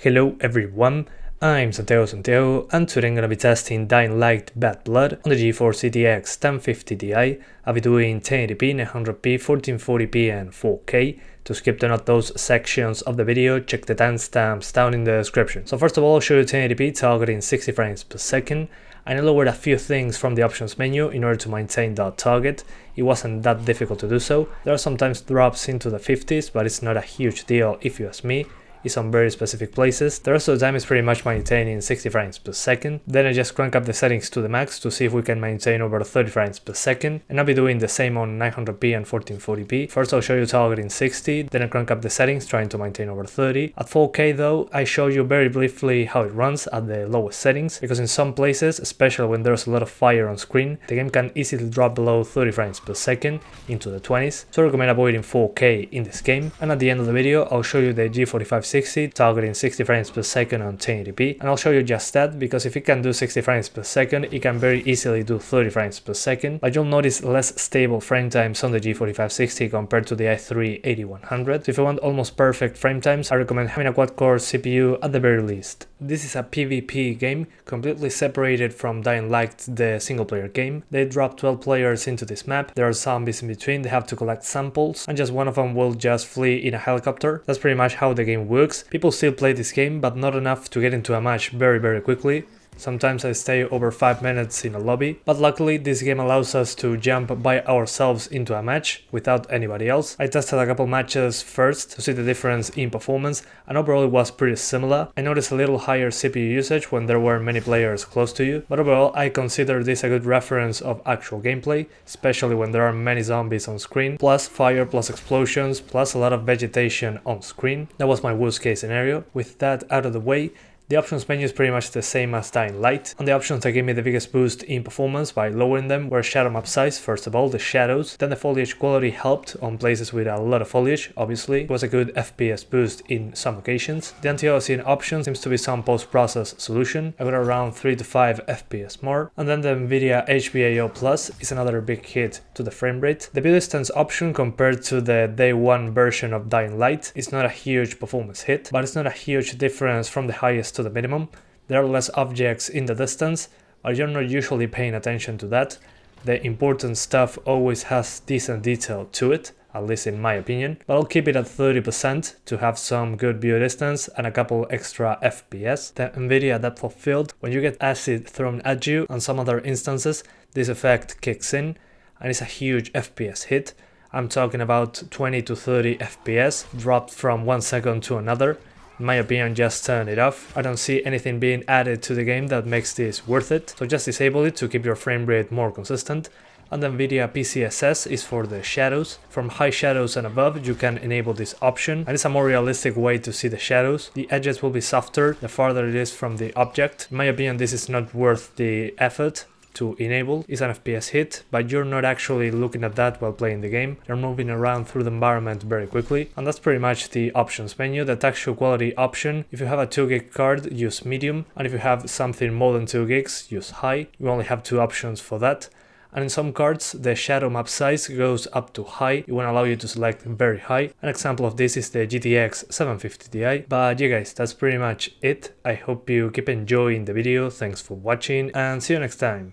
Hello everyone, I'm Santiago, and today I'm gonna be testing Dying Light Bad Blood on the GeForce GTX 1050 Ti. I'll be doing 1080p, 900p, 1440p and 4K. To skip to not those sections of the video, check the timestamps down in the description. So first of all, I'll show you 1080p targeting 60 frames per second. I lowered a few things from the options menu in order to maintain that target. It wasn't that difficult to do so. There are sometimes drops into the 50s, but it's not a huge deal if you ask me. It's on very specific places. The rest of the time is pretty much maintaining 60 frames per second. Then I just crank up the settings to the max to see if we can maintain over 30 frames per second. And I'll be doing the same on 900p and 1440p. First I'll show you targeting 60, then I crank up the settings trying to maintain over 30. At 4K though, I show you very briefly how it runs at the lowest settings, because in some places, especially when there's a lot of fire on screen, the game can easily drop below 30 frames per second into the 20s. So I recommend avoiding 4K in this game. And at the end of the video, I'll show you the G4560 targeting 60 frames per second on 1080p, and I'll show you just that, because if it can do 60 frames per second, it can very easily do 30 frames per second, but you'll notice less stable frame times on the G4560 compared to the i3-8100. So if you want almost perfect frame times, I recommend having a quad-core CPU at the very least. This is a PvP game, completely separated from Dying Light, the single-player game. They drop 12 players into this map, there are zombies in between, they have to collect samples, and just one of them will just flee in a helicopter. That's pretty much how the game works. People still play this game, but not enough to get into a match very quickly. Sometimes I stay over 5 minutes in a lobby, but luckily this game allows us to jump by ourselves into a match without anybody else. I tested a couple matches first to see the difference in performance, and overall it was pretty similar. I noticed a little higher CPU usage when there were many players close to you, but overall I consider this a good reference of actual gameplay, especially when there are many zombies on screen, plus fire, plus explosions, plus a lot of vegetation on screen. That was my worst case scenario. With that out of the way, the options menu is pretty much the same as Dying Light. On the options that gave me the biggest boost in performance by lowering them were shadow map size, first of all, the shadows, then the foliage quality helped on places with a lot of foliage, obviously. It was a good FPS boost in some occasions. The Antialiasing option seems to be some post-process solution. I got around 3 to 5 FPS more. And then the NVidia HBAO Plus is another big hit to the frame rate. The view distance option compared to the day one version of Dying Light is not a huge performance hit, but it's not a huge difference from the highest to the minimum. There are less objects in the distance, but you're not usually paying attention to that. The important stuff always has decent detail to it, at least in my opinion, but I'll keep it at 30% to have some good view distance and a couple extra FPS. The NVIDIA depth of field, when you get acid thrown at you on some other instances, this effect kicks in and it's a huge FPS hit. I'm talking about 20 to 30 FPS dropped from 1 second to another. In my opinion, just turn it off. I don't see anything being added to the game that makes this worth it, so just disable it to keep your frame rate more consistent. And the NVIDIA PCSS is for the shadows. From high shadows and above, you can enable this option, and it's a more realistic way to see the shadows. The edges will be softer the farther it is from the object. In my opinion, this is not worth the effort to enable. It's an FPS hit, but you're not actually looking at that while playing the game. You're moving around through the environment very quickly, and that's pretty much the options menu. The texture quality option, if you have a 2 gig card, use medium, and if you have something more than 2 gigs, use high. You only have 2 options for that. And in some cards, the shadow map size goes up to high. It won't allow you to select very high. An example of this is the GTX 750 Ti. But yeah guys, that's pretty much it. I hope you keep enjoying the video. Thanks for watching and see you next time.